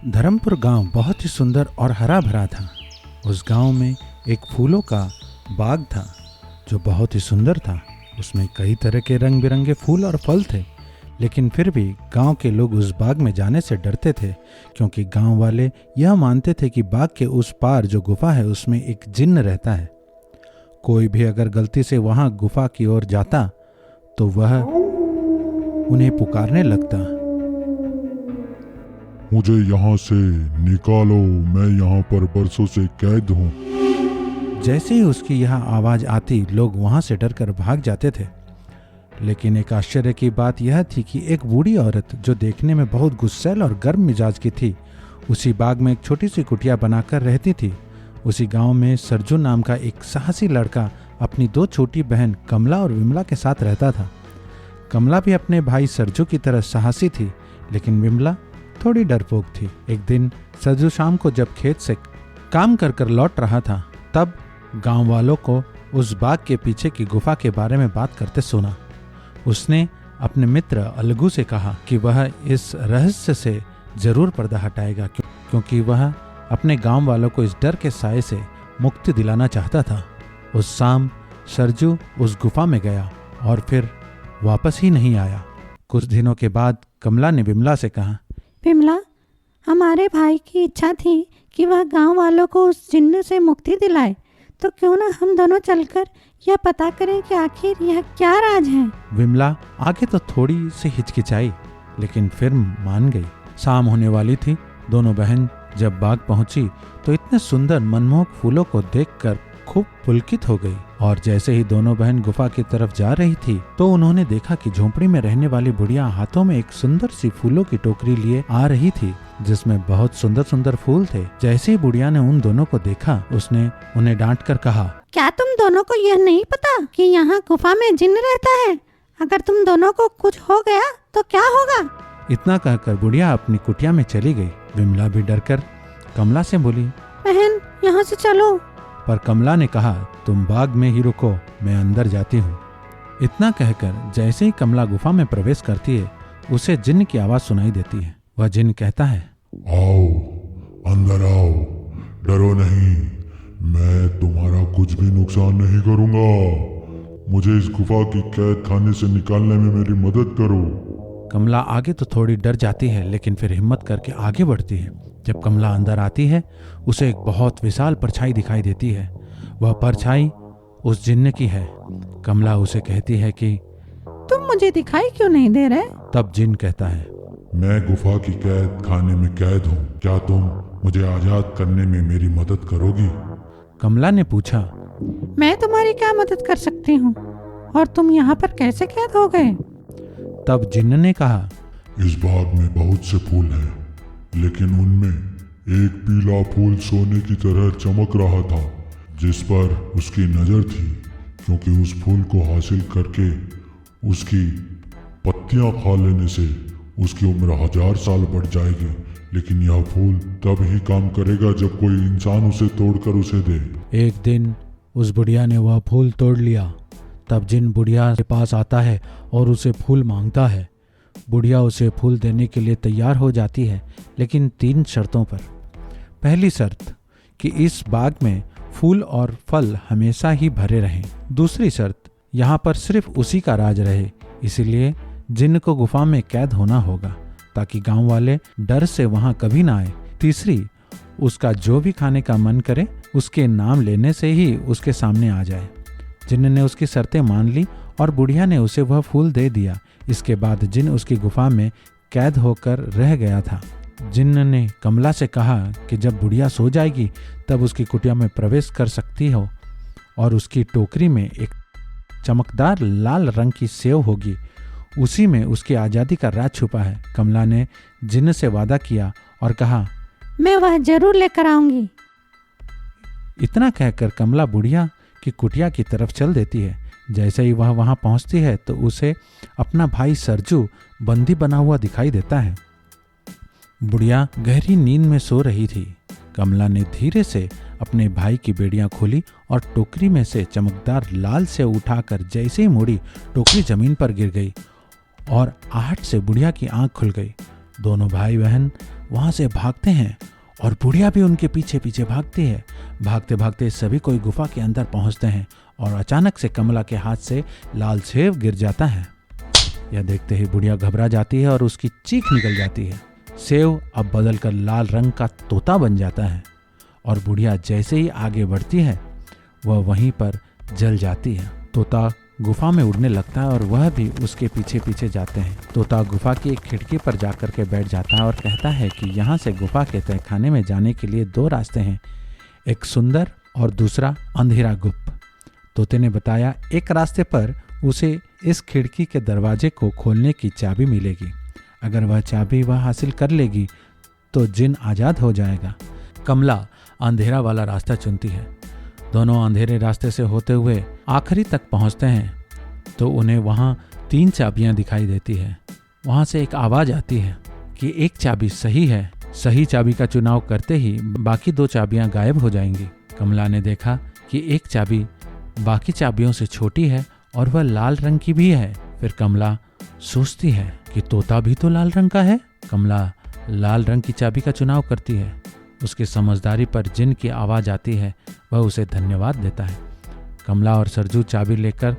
धर्मपुर गांव बहुत ही सुंदर और हरा भरा था। उस गांव में एक फूलों का बाग था जो बहुत ही सुंदर था। उसमें कई तरह के रंग बिरंगे फूल और फल थे, लेकिन फिर भी गांव के लोग उस बाग में जाने से डरते थे, क्योंकि गांव वाले यह मानते थे कि बाग के उस पार जो गुफा है उसमें एक जिन्न रहता है। कोई भी अगर गलती से वहां गुफा की ओर जाता तो वह उन्हें पुकारने लगता, मुझे यहाँ से निकालो, मैं यहाँ पर बरसों से कैद हूँ। जैसे ही उसकी यह आवाज़ आती लोग वहाँ से डरकर भाग जाते थे। लेकिन एक आश्चर्य की बात यह थी कि एक बूढ़ी औरत जो देखने में बहुत गुस्सैल और गर्म मिजाज की थी, उसी बाग में एक छोटी सी कुटिया बनाकर रहती थी। उसी गांव में सरजू नाम का एक साहसी लड़का अपनी दो छोटी बहन कमला और विमला के साथ रहता था। कमला भी अपने भाई सरजू की तरह साहसी थी, लेकिन विमला थोड़ी डरपोक थी। एक दिन सरजू शाम को जब खेत से काम कर कर लौट रहा था, तब गांव वालों को उस बाग के पीछे की गुफा के बारे में बात करते सुना। उसने अपने मित्र अलगू से कहा कि वह इस रहस्य से जरूर पर्दा हटाएगा, क्योंकि वह अपने गांव वालों को इस डर के साए से मुक्ति दिलाना चाहता था। उस शाम सरजू उस गुफा में गया और फिर वापस ही नहीं आया। कुछ दिनों के बाद कमला ने विमला से कहा, विमला, हमारे भाई की इच्छा थी कि वह गांव वालों को उस जिन्न से मुक्ति दिलाए, तो क्यों ना हम दोनों चलकर यह पता करें कि आखिर यह क्या राज है। विमला आगे तो थोड़ी सी हिचकिचाई, लेकिन फिर मान गई। शाम होने वाली थी। दोनों बहन जब बाग पहुंची तो इतने सुंदर मनमोहक फूलों को देखकर खूब पुलकित हो गई, और जैसे ही दोनों बहन गुफा की तरफ जा रही थी तो उन्होंने देखा कि झोंपड़ी में रहने वाली बुढ़िया हाथों में एक सुंदर सी फूलों की टोकरी लिए आ रही थी, जिसमें बहुत सुंदर सुंदर फूल थे। जैसे ही बुढ़िया ने उन दोनों को देखा, उसने उन्हें डांट कर कहा, क्या तुम दोनों को यह नहीं पता कि यहाँ गुफा में जिन्न रहता है? अगर तुम दोनों को कुछ हो गया तो क्या होगा? इतना कहकर बुढ़िया अपनी कुटिया में चली गई। विमला भी डरकर कमला से बोली, बहन, यहाँ से चलो। पर कमला ने कहा, तुम बाग में ही रुको, मैं अंदर जाती हूँ। इतना कहकर जैसे ही कमला गुफा में प्रवेश करती है, उसे जिन्न की आवाज सुनाई देती है। वह जिन्न कहता है, आओ, अंदर आओ, डरो नहीं, मैं तुम्हारा कुछ भी नुकसान नहीं करूंगा। मुझे इस गुफा की कैद खाने से निकालने में मेरी मदद करो। कमला आगे तो थोड़ी डर जाती है, लेकिन फिर हिम्मत करके आगे बढ़ती है। जब कमला अंदर आती है, उसे एक बहुत विशाल परछाई दिखाई देती है। वह परछाई उस जिन्न की है। कमला उसे कहती है कि तुम मुझे दिखाई क्यों नहीं दे रहे? तब जिन्न कहता है, मैं गुफा की कैद खाने में कैद हूँ, क्या तुम मुझे आजाद करने में मेरी मदद करोगी? कमला ने पूछा, मैं तुम्हारी क्या मदद कर सकती हूँ, और तुम यहाँ पर कैसे कैद हो गए? तब जिन्न ने कहा, इस बाग में बहुत से फूल हैं, लेकिन उनमें एक पीला फूल सोने की तरह चमक रहा था, जिस पर उसकी नजर थी, क्योंकि उस फूल को हासिल करके उसकी पत्तियां खा लेने से उसकी उम्र 1000 साल बढ़ जाएगी। लेकिन यह फूल तब ही काम करेगा जब कोई इंसान उसे तोड़कर उसे दे। एक दिन उस बुढ़िया ने वह फूल तोड़ लिया। तब जिन्न बुढ़िया के पास आता है और उसे फूल मांगता है। बुढ़िया उसे फूल देने के लिए तैयार हो जाती है, लेकिन 3 शर्तों पर। पहली शर्त कि इस बाग में फूल और फल हमेशा ही भरे रहें। दूसरी शर्त, यहाँ पर सिर्फ उसी का राज रहे, इसीलिए जिन्न को गुफा में कैद होना होगा, ताकि गांव वाले डर से वहां कभी ना आए। तीसरी, उसका जो भी खाने का मन करे उसके नाम लेने से ही उसके सामने आ जाए। जिन्न ने उसकी शर्तें मान ली और बुढ़िया ने उसे वह फूल दे दिया। इसके बाद जिन्न उसकी गुफा में कैद होकर रह गया था। जिन्न ने कमला से कहा कि जब बुढ़िया सो जाएगी तब उसकी कुटिया में प्रवेश कर सकती हो, और उसकी टोकरी में एक चमकदार लाल रंग की सेव होगी, उसी में उसकी आज़ादी का राज छुपा है। कमला ने जिन्न से वादा किया और कहा, मैं वह जरूर लेकर आऊंगी। इतना कहकर कमला बुढ़िया की कुटिया की तरफ चल देती है। जैसे ही वह वहां पहुंचती है तो उसे अपना भाई सरजू बंदी बना हुआ दिखाई देता है। बुढ़िया गहरी नींद में सो रही थी। कमला ने धीरे से अपने भाई की बेड़ियां खोली और टोकरी में से चमकदार लाल सेव उठाकर जैसे ही मुड़ी, टोकरी जमीन पर गिर गई और आहट से बुढ़िया की आंख खुल गई। दोनों भाई बहन वहां से भागते हैं और बुढ़िया भी उनके पीछे पीछे भागती है। भागते भागते सभी कोई गुफा के अंदर पहुंचते हैं और अचानक से कमला के हाथ से लाल सेब गिर जाता है। यह देखते ही बुढ़िया घबरा जाती है और उसकी चीख निकल जाती है। सेब अब बदलकर लाल रंग का तोता बन जाता है और बुढ़िया जैसे ही आगे बढ़ती है वह वहीं पर जल जाती है। तोता गुफा में उड़ने लगता है और वह भी उसके पीछे पीछे जाते हैं। तोता गुफा की एक खिड़की पर जाकर के बैठ जाता है और कहता है कि यहाँ से गुफा के तहखाने में जाने के लिए 2 रास्ते हैं, एक सुंदर और दूसरा अंधेरा गुप्त। तोते ने बताया एक रास्ते पर उसे इस खिड़की के दरवाजे को खोलने की चाबी मिलेगी। अगर वह चाबी वह हासिल कर लेगी तो जिन आज़ाद हो जाएगा। कमला अंधेरा वाला रास्ता चुनती है। दोनों अंधेरे रास्ते से होते हुए आखिरी तक पहुंचते हैं तो उन्हें वहां 3 चाबियां दिखाई देती है। वहां से एक आवाज आती है कि एक चाबी सही है। सही चाबी का चुनाव करते ही बाकी 2 चाबियां गायब हो जाएंगी। कमला ने देखा कि एक चाबी बाकी चाबियों से छोटी है और वह लाल रंग की भी है। फिर कमला सोचती है कि तोता भी तो लाल रंग का है। कमला लाल रंग की चाबी का चुनाव करती है। उसकी समझदारी पर जिन की आवाज़ आती है वह उसे धन्यवाद देता है। कमला और सरजू चाबी लेकर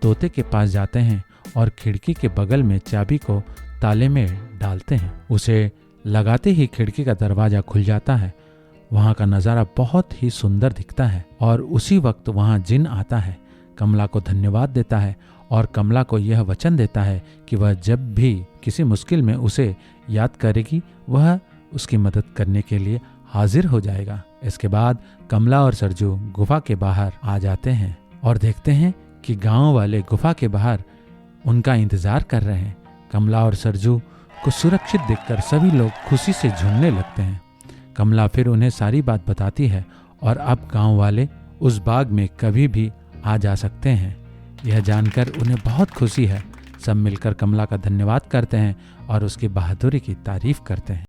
तोते के पास जाते हैं और खिड़की के बगल में चाबी को ताले में डालते हैं। उसे लगाते ही खिड़की का दरवाज़ा खुल जाता है। वहाँ का नज़ारा बहुत ही सुंदर दिखता है और उसी वक्त वहाँ जिन आता है। कमला को धन्यवाद देता है और कमला को यह वचन देता है कि वह जब भी किसी मुश्किल में उसे याद करेगी वह उसकी मदद करने के लिए हाजिर हो जाएगा। इसके बाद कमला और सरजू गुफा के बाहर आ जाते हैं और देखते हैं कि गांव वाले गुफा के बाहर उनका इंतजार कर रहे हैं। कमला और सरजू को सुरक्षित देखकर सभी लोग खुशी से झूमने लगते हैं। कमला फिर उन्हें सारी बात बताती है और अब गांव वाले उस बाग में कभी भी आ जा सकते हैं। यह जानकर उन्हें बहुत खुशी है। सब मिलकर कमला का धन्यवाद करते हैं और उसकी बहादुरी की तारीफ करते हैं।